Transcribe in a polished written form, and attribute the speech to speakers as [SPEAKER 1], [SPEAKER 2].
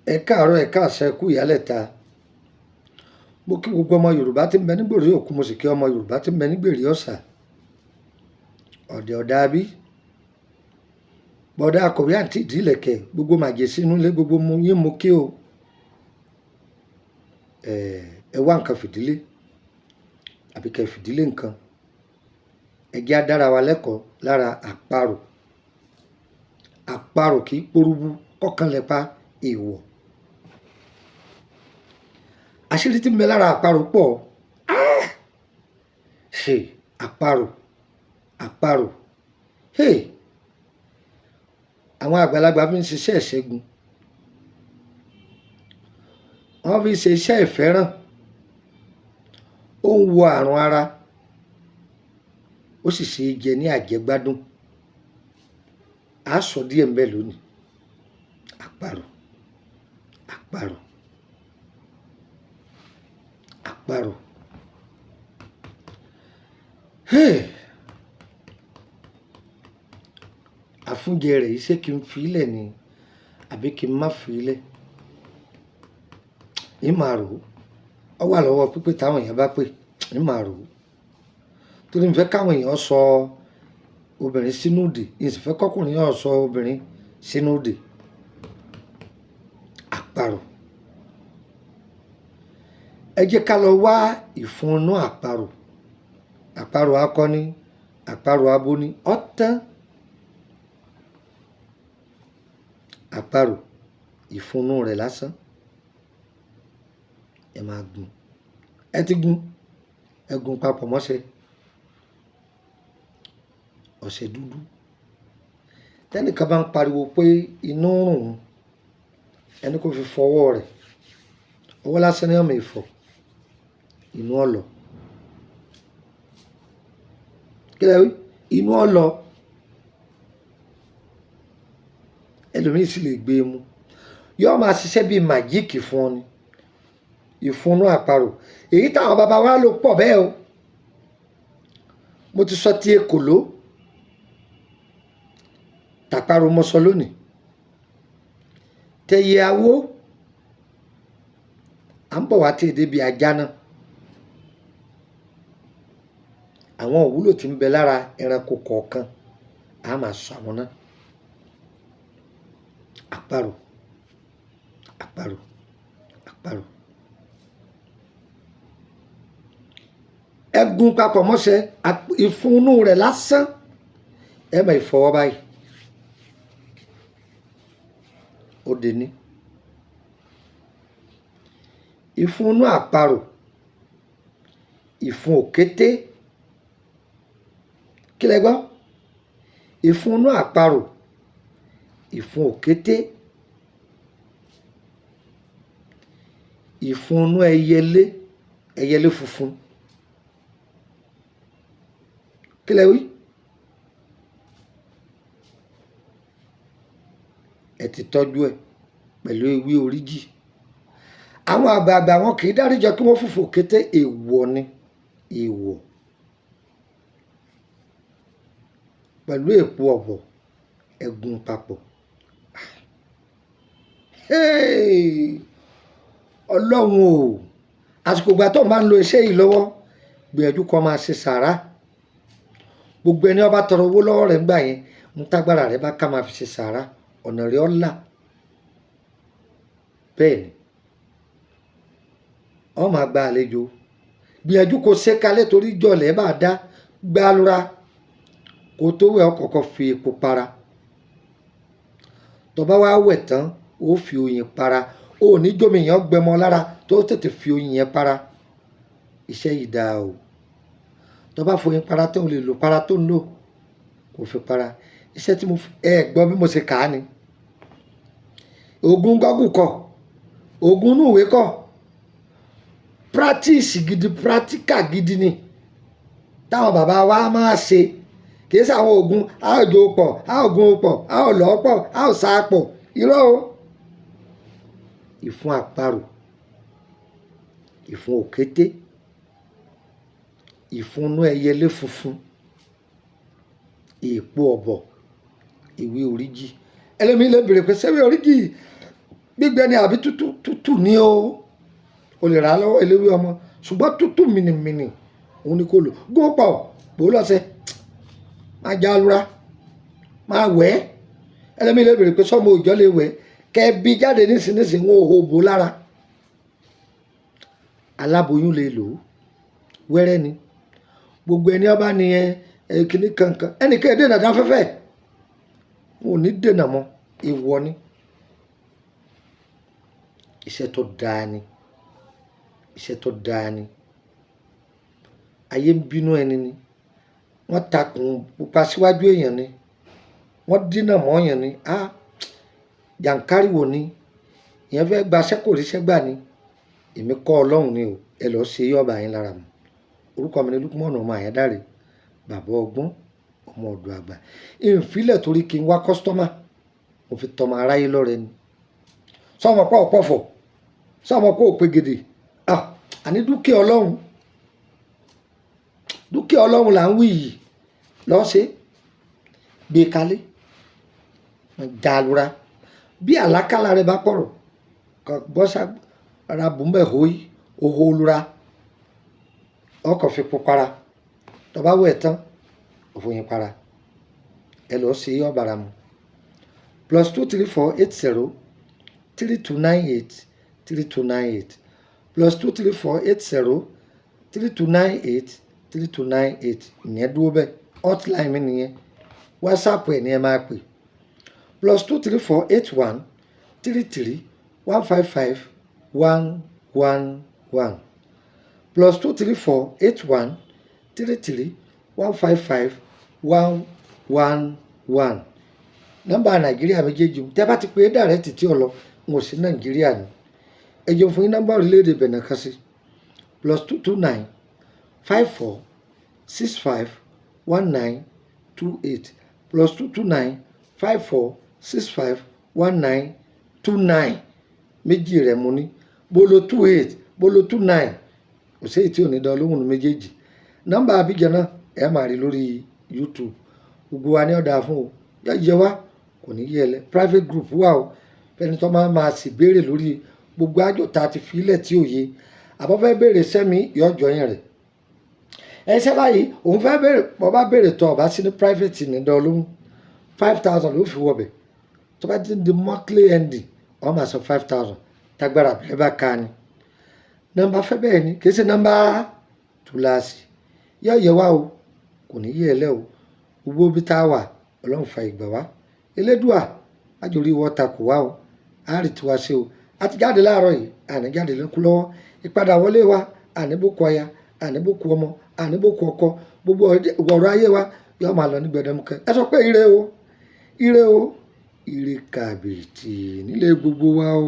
[SPEAKER 1] Ẹ káàárọ̀, ẹ káàsán, ẹ kú ìyálẹ̀ta. Mo kí gbogbo ọmọ Yorùbá tí ń bẹ nígbòrí òkun, mo sì kí ọmọ Yorùbá tí ń bẹ nígbèrí ọ̀sà. Ọ̀dẹ̀ ọ̀dà bí. Bọ̀dá akọ̀wé àǹtí ìdílẹ̀kẹ̀, gbogbo màjèsí inú ilé, gbogbo mo yín mo kí o. Ẹ wá nǹkan fìdílé àbí kẹ́ fìdílé nǹkan. Ẹ jẹ́ á dára wa lẹ́kọ̀ọ́ lára àparò. Àparò kì í porúbú kọ́kànlẹ́pa èèwọ̀. Àṣírí tí ń bẹ lára àparò pọ̀. Àparò àparò àwọn àgbàlagbà fi ń ṣiṣẹ́ ìṣẹ́gun, wọ́n fi ń ṣe iṣẹ́ ìfẹ́ràn, ó ń wo àrùn ara, ó sì ṣe é jẹ ní àjẹgbádùn. A sọ díẹ̀ ń bẹ lónìí. Àparò àparò àparò. Àfúnjẹ rẹ̀ yìí ṣé kí n fi ilẹ̀ ni àbí kí n má fi ilẹ̀? Ń máa rò ó. Ó wà lọ́wọ́ pípé táwọn èèyàn bá pè, ń máa rò ó. Torí mo fẹ́ káwọn èèyàn sọ obìnrin sínú ìdè, n sì fẹ́ kọ́kùnrin náà sọ obìnrin sínú ìdè. Àparò. Ẹ jẹ́ ká lọ wá ìfúnnú àparò. Àparò akọni, àparò abóni, ọ̀tán. Àparò ìfúnnú rẹ̀ lásán. Ẹ máa gún. Ẹ ti gún. Ẹ gún papọ̀ mọ́ṣẹ́. Ọṣẹ dúdú. Tẹ́nìkan bá ń pariwo pé inú ń rùn, ẹni kó fi fọwọ́ rẹ̀. Ọwọ́ lásán ni ọmọ ìfọ̀. Inú ọlọ. Kí lẹ wí? Inú ọlọ. Ẹlòmíì sì lè gbé e mú. Yóò máa ṣiṣẹ́ bíi màjíìkì fún ọ ni. Ìfúnnú àparò. Èyí táwọn bàbá wa lò pọ̀ bẹ́ẹ̀ o. Mo ti sọ ti ekòló. Tàparò mo sọ lónìí. Tẹyẹ awó. À ń bọ̀ wá tí èdè bíi ajá náà. Àwọn ìwúlò tí ń bẹ lára ẹranko kọ̀ọ̀kan a máa sọ àwọn náà. Àparò àparò àparò. Ẹ gún papọ̀ mọ́ṣẹ́, ìfúnnú rẹ̀ lásán. Ẹ máa ìfọwọ́ báyìí. Ó dé ní. Ìfúnnú àparò. Ìfun òkété. Kí lẹ gbọ́? Ìfúnnú àparò. Ìfun òkété. Ìfúnnú ẹyẹlé. Ẹyẹlé funfun. Kí lẹ wí? Ẹ ti tọ́jú ẹ̀ pẹ̀lú ewé oríjì. Àwọn àgbààgbà wọn kì í dáríjọ kí wọ́n fùfù òkété, èèwọ̀ ni. Èèwọ̀. Pẹ̀lú èpo ọ̀bọ̀ ẹ gún papọ̀. Ọlọ́run o. Àsìkò ìgbà tó máa ń lo iṣẹ́ yìí lọ́wọ́, gbìyànjú kó máa ṣe sàárà. Gbogbo ẹni ó bá tọrọ owó lọ́wọ́ rẹ̀ ńgbà yẹn, ń tágbára rẹ̀ bá ká máa fi ṣe sàárà. Ọ̀nà rẹ̀ ọ̀la. Bẹ́ẹ̀ ni. Ó máa gba àlejò. Gbìyànjú kó ṣe kalẹ̀ torí jọ̀lẹ̀ bá dá gbálura. Kó tó wẹ̀ ó kọ́kọ́ fi epo para. Tó bá wá wẹ̀ tán, ó fi oyin para. Ó ní jómi yẹn gbẹmọ lára tó tètè fi oyin yẹn para. Iṣẹ́ yìí dáa o. Tó bá foyin para tó lè lò para tó ń lò, kò fi para. Iṣẹ́ tí mo gbọ́ bí mo ṣe kà á ni. Ògùn gọ́gù kọ̀. Ògùn inú ìwé kọ̀. Practice gidi, practical gidi ni. Táwọn bàbá wa máa ṣe. Kì í ṣe àwọn ògùn a ò jò pọ̀, a ò gun pọ̀, a ò lọ́ pọ̀, a ò sá pọ̀. Irọ́ o. Ìfun àparò. Ìfun òkété. Ìfúnnú ẹyẹlé funfun. Èpo ọ̀bọ̀. Ewé oríjì. Ẹlòmíì lè béèrè pé ṣé ewé oríjì gbígbẹ ni àbí tútù ní o lè rà á lọ́wọ́ eléwé ọmọ ṣùgbọ́n tútù mìnìmìnì òun ni kò lò góòpà pò lọ́sẹ̀ máa já lura máa wẹ̀ ẹlẹ́mìí lè bèrè pé sọ́mọ òòjọ́ lè wẹ̀ kẹ́ bí jáde nísinsìnyí wọn ò hó bò lára aláboyún lè lò ó wẹ́rẹ́ ni gbogbo ẹni ọba ni kìíní kankan ẹnìkan dènà dáfẹ́fẹ́ wọn ò ní dènà mọ́ ìwọ ni iṣẹ́ tó dáa ni iṣẹ́ tó dáa ni ayé ń bínú ẹni ni wọ́n takùn pupa síwájú èèyàn ni wọ́n dínà mọ́ èèyàn ni jàǹkáríwò ni ìyẹn fẹ́ gbaṣẹ́ kò ríṣẹ́ gbà ni èmi kọ́ ọlọ́run ni o ẹ lọ́ọ́ ṣe yọ̀ọ̀bà yín lára mu orúkọ mi ni Lukman ọmọ Àyándáré bàbá ọgbọ́n ọmọ ọ̀dọ̀ àgbà ìfilẹ̀ torí kí n wá kọ́sítọ́mà mo fi tọmọ aráyé lọ́rẹ ni sọmọ pọ̀ pọ̀fọ̀ sọmọ pọ̀ òpegede àní dúkìá ọlọ́run là ń wí yìí lọ́ọ́ ṣe gbé kalẹ̀ jàlúra bí àlákàlà rẹ bá pọ̀rọ̀ kò bọ́sà ara bùnbẹ̀ hóyí òhò olùra ọkọ̀ fi pupa tọba wẹ̀ tán òfòyìn para ẹ lọ́ọ́ ṣe ọ̀bàrà mu +23480 3298 3298 +23480 3298 3298 ìyẹn dúró bẹ́ẹ̀ hotline mi nìyẹn whatsapp ẹ̀ ní ẹ máa pè +23481 33 155 111 +23481 33 155 111 nọ́mbà nàìjíríà méjèèjì tẹ́ bá ti pè é dàrẹ́tì tí ò lọ n ò sí nàìjíríà ni ẹ jẹun fún yín nọ́mbà orílẹ̀-èdè bẹ̀nẹ̀ kan sí +229 54 65 19 28 +229 54 65 19 29 méjì rẹ̀ mo ní bolo 28 bolo 29 kò sí èyí tí ò ní dán lóhùn méjèèjì nọ́mbà Abidjan náà ẹ máa rí lórí YouTube gbogbo wa ní ọ̀dà fún o yẹ wá kò ní yẹ lẹ private group wà o fẹni tó máa sì béèrè lórí gbogbo àjò tá a ti fi ilẹ̀ tí ò yé àbọ̀fẹ́ béèrè sẹ́mi yọjọ́ yẹn rẹ̀ ẹsẹ báyìí òun fẹ́ béèrè bọ́ bá béèrè tó ọba sí ní private ní dán lóhùn 5,000 ló fi wọbẹ̀ tó bá ti di monthly ending wọ́n máa sọ 5,000 tágbára bẹ́ẹ̀ bá ká ni nọ́mbà fẹ́ bẹ́ẹ̀ ni kì í ṣe nọ́mbà tùlàsì yọ yẹ wá o kò ní yẹ ẹ lẹ́ o gbogbo bí tá a wà ọlọ́run fa ìgbà wá elédùà àjòrí wọ́ta kò wá o àárí tiwa ṣe o àti jáde láàárọ̀ yìí àní jáde lẹ́kú lọ́wọ́ ìpadà wọlé wa àníbókù aya àníbókù ọmọ àníbókù ọkọ gbogbo ọ̀rọ̀ ayé wa yóò máa lọ ní gbẹdẹmukẹ ẹ sọ pé ire o ire kàbìtì nílé gbogbo wa o.